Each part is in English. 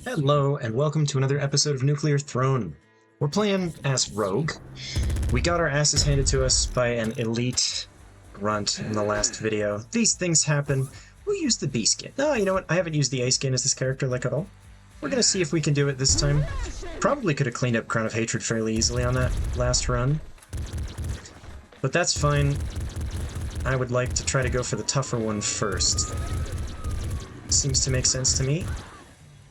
Hello, and welcome to another episode of Nuclear Throne. We're playing as Rogue. We got our asses handed to us by an elite grunt in the last video. These things happen. We'll use the B skin. Oh, you know what? I haven't used the A skin as this character like at all. We're gonna see if we can do it this time. Probably could have cleaned up Crown of Hatred fairly easily on that last run. But that's fine. I would like to try to go for the tougher one first. Seems to make sense to me.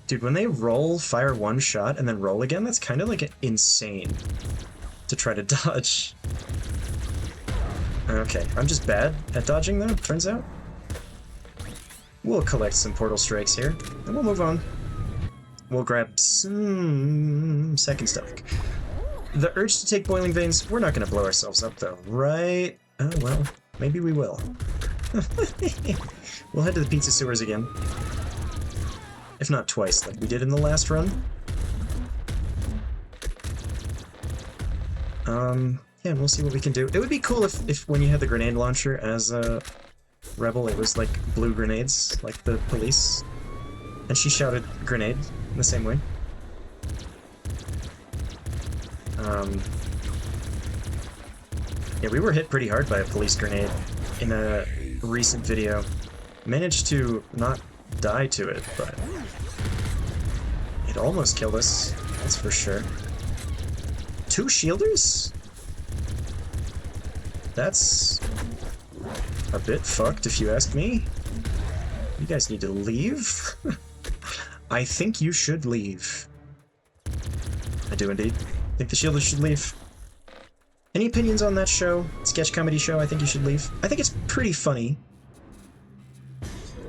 Dude, when they roll, fire one shot, and then roll again, that's kind of like insane to try to dodge. Okay, I'm just bad at dodging though, turns out. We'll collect some portal strikes here, and we'll move on. We'll grab some second stomach. The urge to take boiling veins, we're not going to blow ourselves up though, right? Oh well, maybe we will. We'll head to the pizza sewers again. If not twice, like we did in the last run. Yeah, and we'll see what we can do. It would be cool if when you had the grenade launcher as a rebel, it was like blue grenades, like the police. And she shouted grenade in the same way. Yeah, we were hit pretty hard by a police grenade in a recent video. Managed to not die to it, but it almost killed us, that's for sure. 2 shielders? That's a bit fucked if you ask me. You guys need to leave. I think you should leave. I do indeed. I think the shielders should leave. Any opinions on that show? Sketch comedy show, I think you should leave. I think it's pretty funny.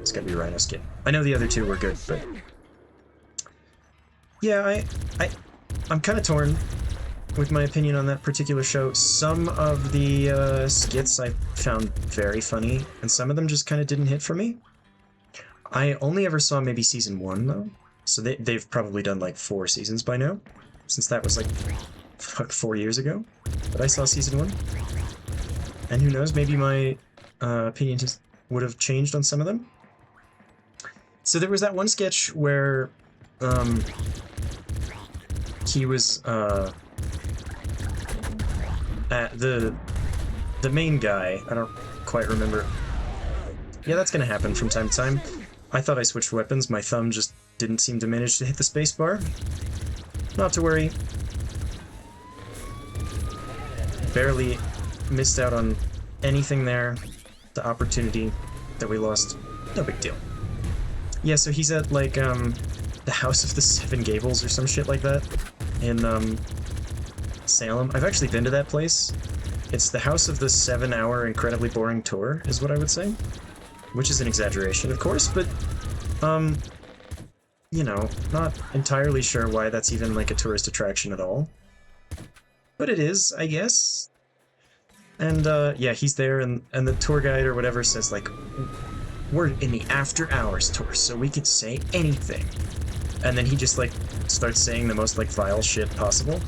It's gotta be Rhino skin. I know the other two were good, but yeah, I'm kind of torn with my opinion on that particular show. Some of the skits I found very funny, and some of them just kind of didn't hit for me. I only ever saw maybe season 1 though, so they've probably done like 4 seasons by now, since that was like 4 years ago. But I saw season 1, and who knows, maybe my opinion just would have changed on some of them. So there was that one sketch where he was at the main guy. I don't quite remember. Yeah, that's gonna happen from time to time. I thought I switched weapons. My thumb just didn't seem to manage to hit the spacebar. Not to worry. Barely missed out on anything there. The opportunity that we lost. No big deal. Yeah, so he's at, like, the House of the Seven Gables or some shit like that in, Salem. I've actually been to that place. It's the House of the 7-hour incredibly boring tour, is what I would say. Which is an exaggeration, of course, but, you know, not entirely sure why that's even, like, a tourist attraction at all. But it is, I guess. And, yeah, he's there, and the tour guide or whatever says, like, we're in the after hours tour, so we could say anything. And then he just, like, starts saying the most, like, vile shit possible.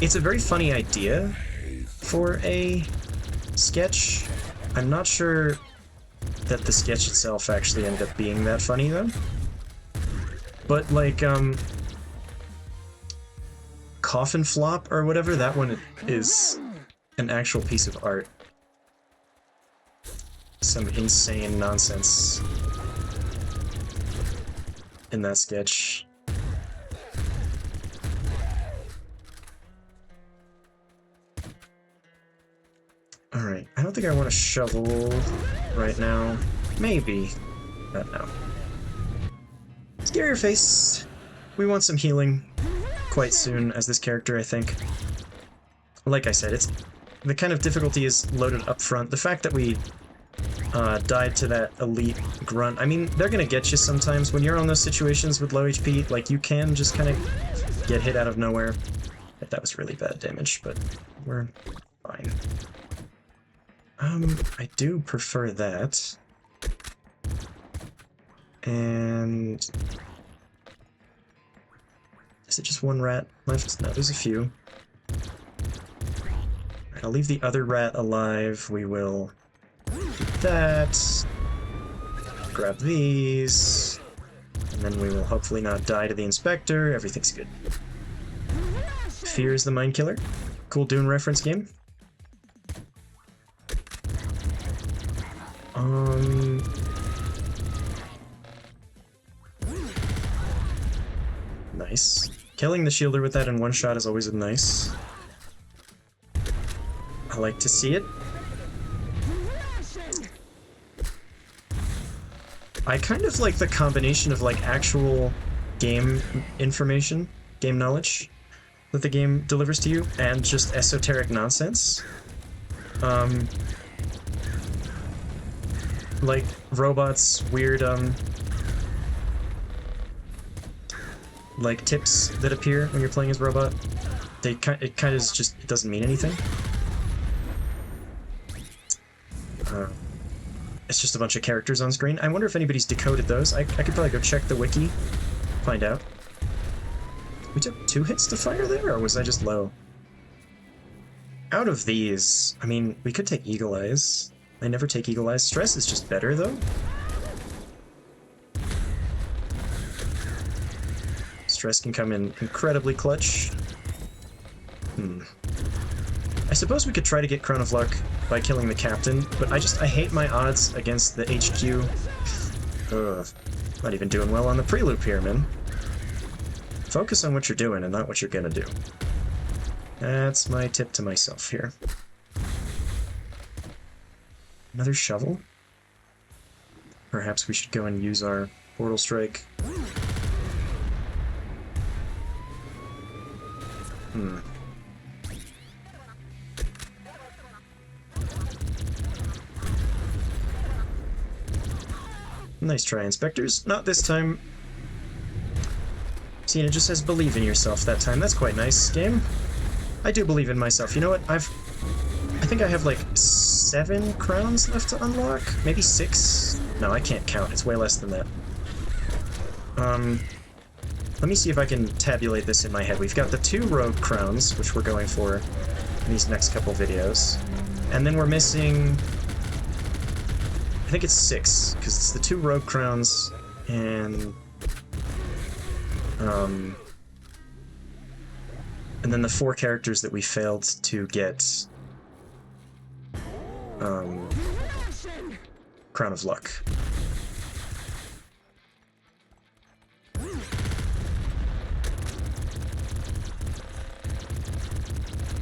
It's a very funny idea for a sketch. I'm not sure that the sketch itself actually ended up being that funny, though. But, like, Coffin Flop or whatever, that one is an actual piece of art. Some insane nonsense in that sketch. Alright, I don't think I want to shovel right now. Maybe, but no. Scarier face. We want some healing quite soon as this character, I think. Like I said, it's the kind of difficulty is loaded up front. The fact that we died to that elite grunt. I mean, they're gonna get you sometimes. When you're on those situations with low HP, like, you can just kind of get hit out of nowhere. That was really bad damage, but we're fine. I do prefer that. And is it just one rat left? No, there's a few. Alright, I'll leave the other rat alive. We will do that. Grab these. And then we will hopefully not die to the Inspector. Everything's good. Fear is the Mind Killer. Cool Dune reference game. Nice. Killing the Shielder with that in one shot is always a nice. I like to see it. I kind of like the combination of like actual game information, game knowledge that the game delivers to you, and just esoteric nonsense. Like robots, weird like tips that appear when you're playing as robot. It kind of is just, it doesn't mean anything. It's just a bunch of characters on screen. I wonder if anybody's decoded those. I could probably go check the wiki, find out. We took 2 hits to fire there, or was I just low? Out of these, I mean, we could take Eagle Eyes. I never take Eagle Eyes. Stress is just better, though. Stress can come in incredibly clutch. I suppose we could try to get Crown of Luck by killing the Captain, but I hate my odds against the HQ. Ugh. Not even doing well on the pre-loop here, man. Focus on what you're doing and not what you're gonna do. That's my tip to myself here. Another shovel? Perhaps we should go and use our Portal Strike. Nice try, Inspectors. Not this time. See, and it just says believe in yourself that time. That's quite nice, game. I do believe in myself. You know what? I think I have like 7 crowns left to unlock? Maybe 6? No, I can't count. It's way less than that. Let me see if I can tabulate this in my head. We've got the 2 rogue crowns, which we're going for in these next couple videos. And then we're missing... I think it's 6, because it's the 2 rogue crowns, and then the 4 characters that we failed to get Crown of Luck.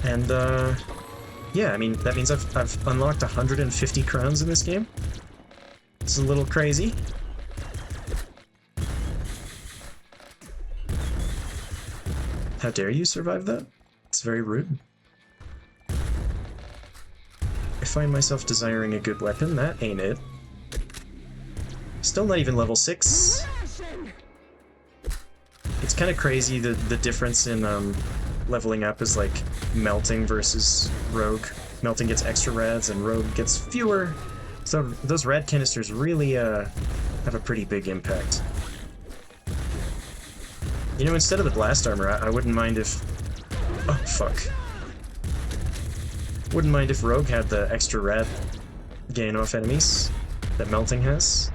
And yeah, I mean, that means I've unlocked 150 crowns in this game. It's a little crazy. How dare you survive that? It's very rude. I find myself desiring a good weapon. That ain't it. Still not even level 6. It's kind of crazy the difference in leveling up is like melting versus rogue. Melting gets extra rads and rogue gets fewer. So those rad canisters really have a pretty big impact. You know, instead of the blast armor, I wouldn't mind if... Oh, fuck. Wouldn't mind if rogue had the extra rad gain off enemies that melting has.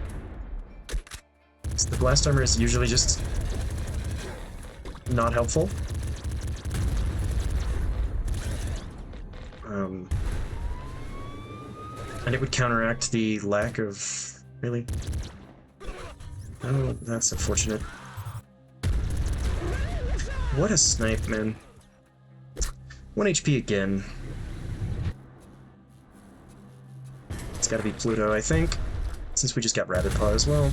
So the blast armor is usually just not helpful. And it would counteract the lack of... Really? Oh, that's unfortunate. What a snipe, man. 1 HP again. It's gotta be Pluto, I think, since we just got Rabbit Paw as well.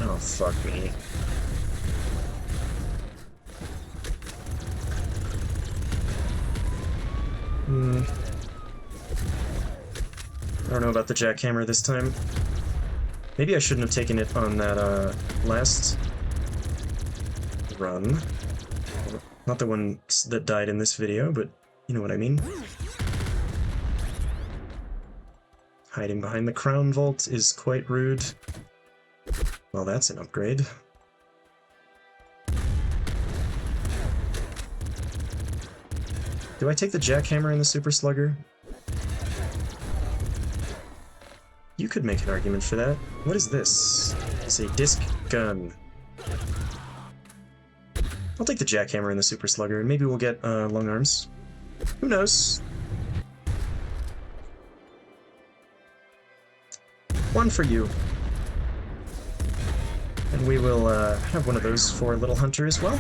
Oh, fuck me. I don't know about the jackhammer this time. Maybe I shouldn't have taken it on that last run. Not the one that died in this video, but you know what I mean. Hiding behind the crown vault is quite rude. Well, that's an upgrade. Do I take the jackhammer and the super slugger? You could make an argument for that. What is this? It's a disc gun. I'll take the jackhammer and the super slugger, and maybe we'll get long arms. Who knows? One for you. And we will have one of those for Little Hunter as well.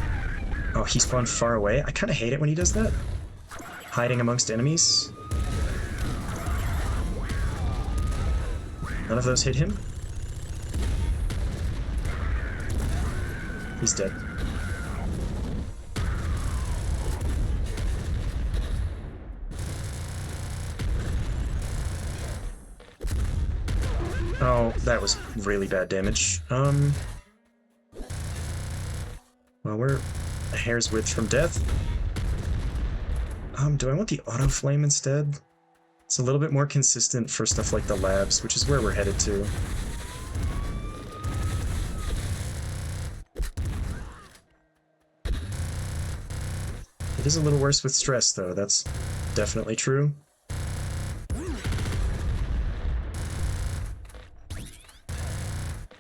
Oh, he spawned far away. I kind of hate it when he does that. Hiding amongst enemies. None of those hit him. He's dead. Oh, that was really bad damage. Well, we're a hair's width from death. Do I want the auto flame instead? It's a little bit more consistent for stuff like the labs, which is where we're headed to. It is a little worse with stress, though. That's definitely true.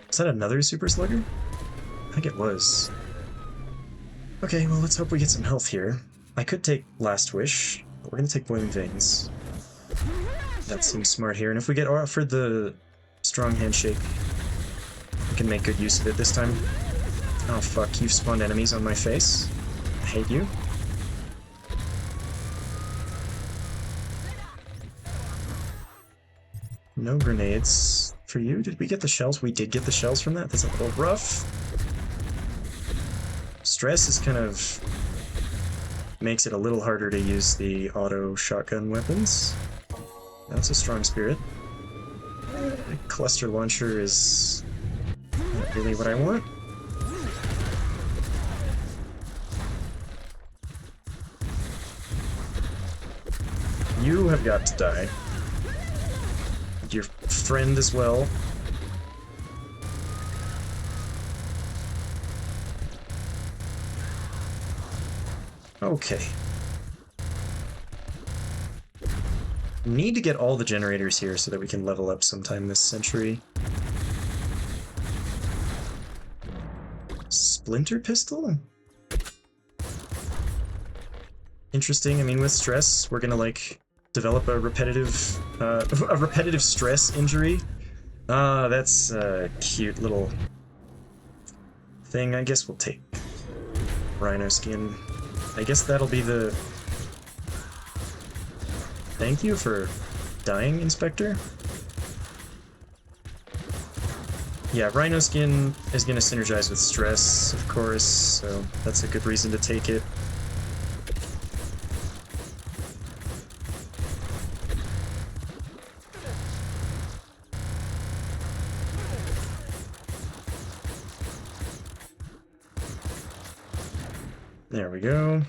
Is that another super slugger? I think it was. Okay, well, let's hope we get some health here. I could take Last Wish, but we're gonna take Boiling Veins. That seems smart here, and if we get offered the Strong Handshake, we can make good use of it this time. Oh fuck, you've spawned enemies on my face. I hate you. No grenades for you. Did we get the shells? We did get the shells from that. That's a little rough. Stress is kind of makes it a little harder to use the auto shotgun weapons. That's a strong spirit. The cluster launcher is not really what I want. You have got to die. Your friend as well. Okay. Need to get all the generators here so that we can level up sometime this century. Splinter pistol? Interesting. I mean, with stress, we're gonna, like, develop a repetitive stress injury. Ah, that's a cute little thing. I guess we'll take Rhino Skin. I guess that'll be the... Thank you for dying, Inspector. Yeah, Rhino Skin is gonna synergize with stress, of course, so that's a good reason to take it. There we go.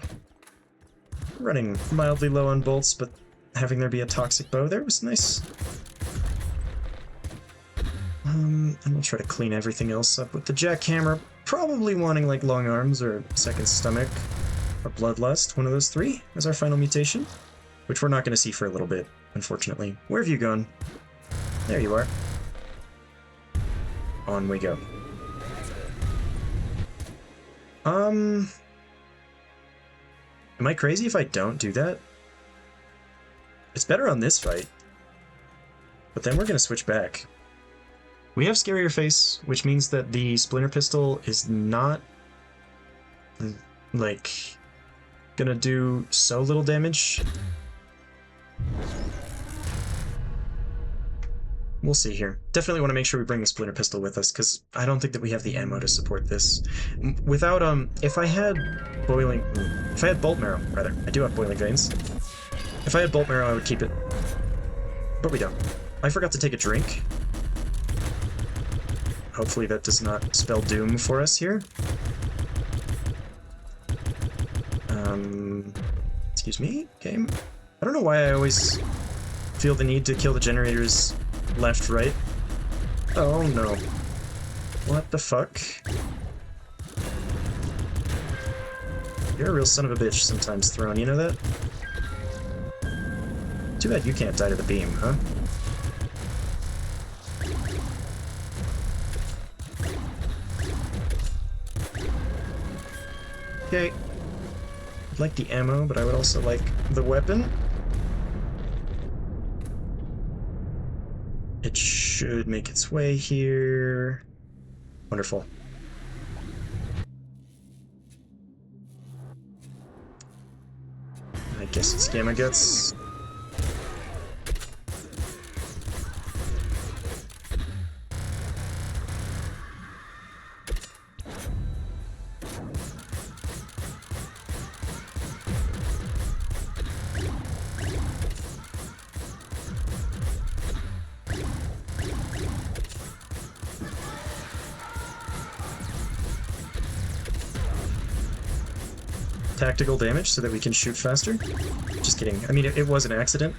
Running mildly low on bolts, but having there be a toxic bow there was nice. And we'll try to clean everything else up with the jackhammer, probably wanting like long arms or second stomach or bloodlust, one of those three as our final mutation, which we're not going to see for a little bit, unfortunately. Where have you gone? There you are. On we go. Am I crazy if I don't do that? It's better on this fight. But then we're gonna switch back. We have Scarier Face, which means that the Splinter Pistol is not, like, gonna do so little damage. We'll see here. Definitely want to make sure we bring the Splinter Pistol with us, because I don't think that we have the ammo to support this. Without, if I had Bolt Marrow, rather. I do have Boiling Veins. If I had Bolt Marrow, I would keep it. But we don't. I forgot to take a drink. Hopefully that does not spell doom for us here. Excuse me, game? I don't know why I always feel the need to kill the generators left, right. Oh no. What the fuck? You're a real son of a bitch sometimes, Throne, you know that? Too bad you can't die to the beam, huh? Okay. I'd like the ammo, but I would also like the weapon. It should make its way here. Wonderful. I guess it's Gamma Guts. Tactical damage so that we can shoot faster. Just kidding. I mean, it was an accident.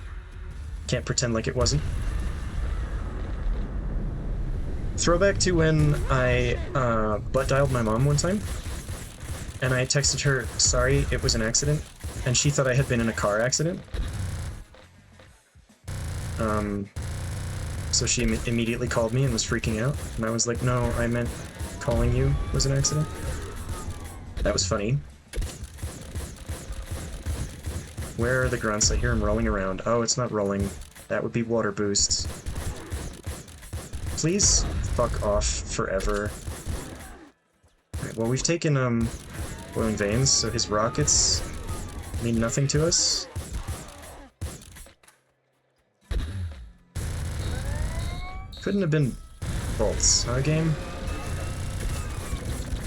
Can't pretend like it wasn't. Throwback to when I butt dialed my mom one time, and I texted her, sorry, it was an accident, and she thought I had been in a car accident. So she immediately called me and was freaking out, and I was like, no, I meant calling you was an accident. That was funny. Where are the grunts? I hear them rolling around. Oh, it's not rolling. That would be water boosts. Please fuck off forever. Alright, well, we've taken, Boiling Veins, so his rockets mean nothing to us. Couldn't have been bolts, huh, game?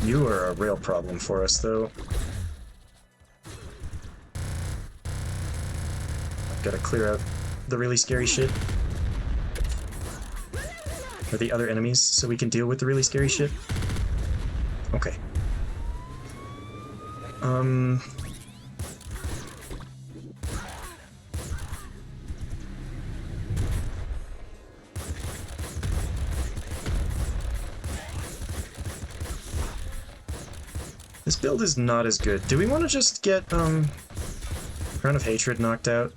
You are a real problem for us, though. Gotta clear out the really scary shit. Or the other enemies, so we can deal with the really scary shit. Okay. This build is not as good. Do we want to just get, Crown of Hatred knocked out?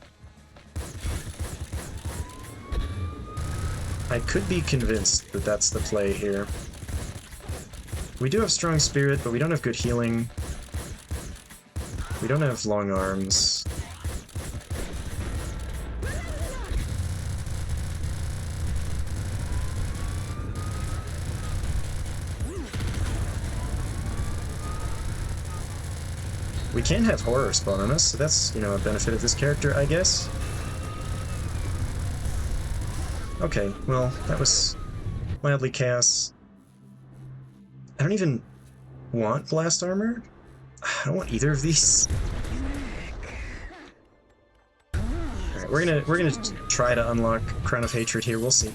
I could be convinced that that's the play here. We do have strong spirit, but we don't have good healing. We don't have long arms. We can have horror spawn on us, so that's, you know, a benefit of this character, I guess. Okay, well, that was mildly chaos. I don't even want blast armor. I don't want either of these. Alright, we're gonna try to unlock Crown of Hatred here, we'll see.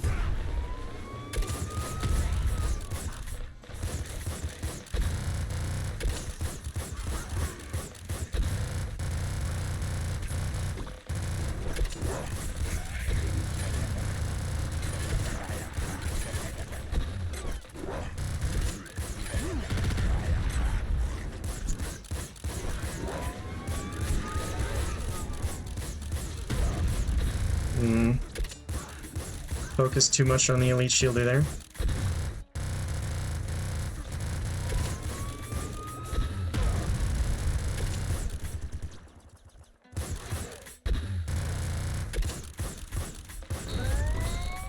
Focus too much on the elite shielder there.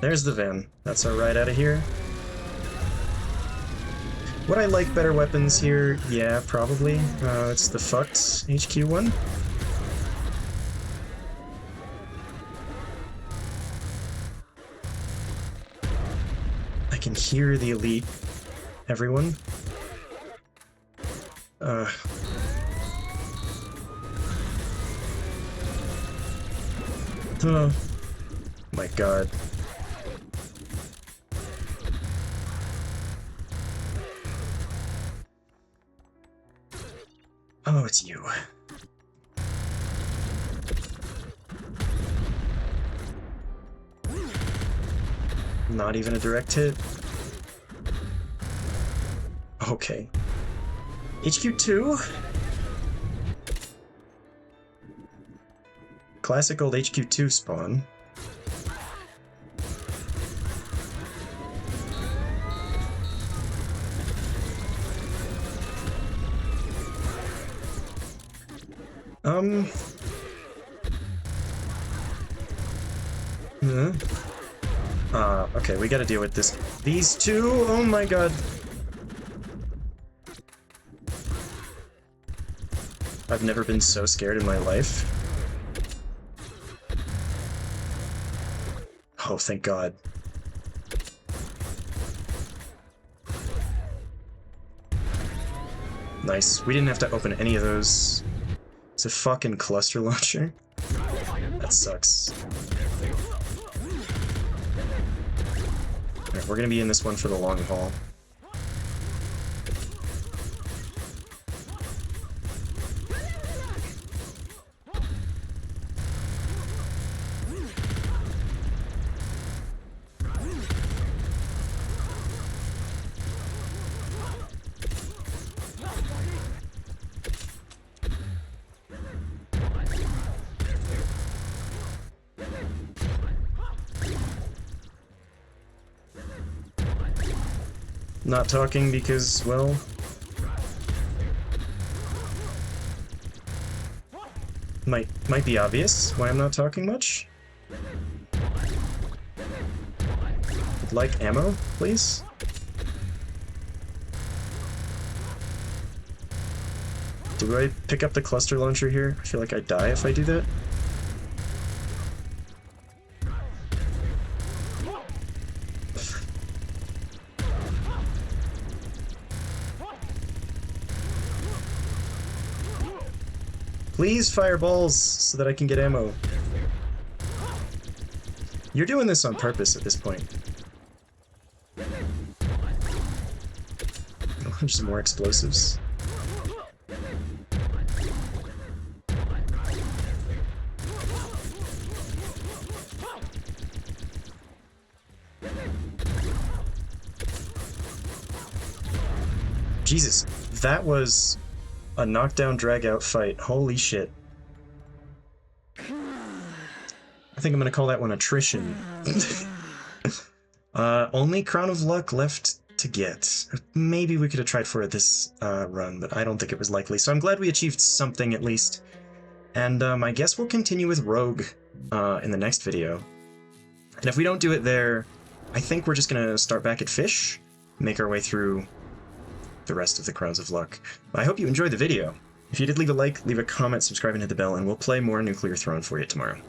There's the van. That's our ride out of here. Would I like better weapons here? Yeah, probably. It's the fucked HQ one. I can hear the elite. Everyone. Oh my god. Oh, it's you. Not even a direct hit. Okay. HQ2? Classic old HQ2 spawn. Okay, we gotta deal with this. These two, oh my god. I've never been so scared in my life. Oh, thank god. Nice. We didn't have to open any of those. It's a fucking cluster launcher. That sucks. Alright, we're gonna be in this one for the long haul. Not talking because, well... Might be obvious why I'm not talking much. Would like ammo, please? Do I pick up the cluster launcher here? I feel like I die if I do that. Please fire balls so that I can get ammo. You're doing this on purpose at this point. Oh, just more explosives. Jesus, that was a knockdown, drag-out fight. Holy shit. I think I'm gonna call that one Attrition. Only Crown of Luck left to get. Maybe we could have tried for it this run, but I don't think it was likely. So I'm glad we achieved something at least. And I guess we'll continue with Rogue in the next video. And if we don't do it there, I think we're just gonna start back at Fish, make our way through the rest of the Crowns of Luck. I hope you enjoyed the video. If you did, leave a like, leave a comment, subscribe, and hit the bell, and we'll play more Nuclear Throne for you tomorrow.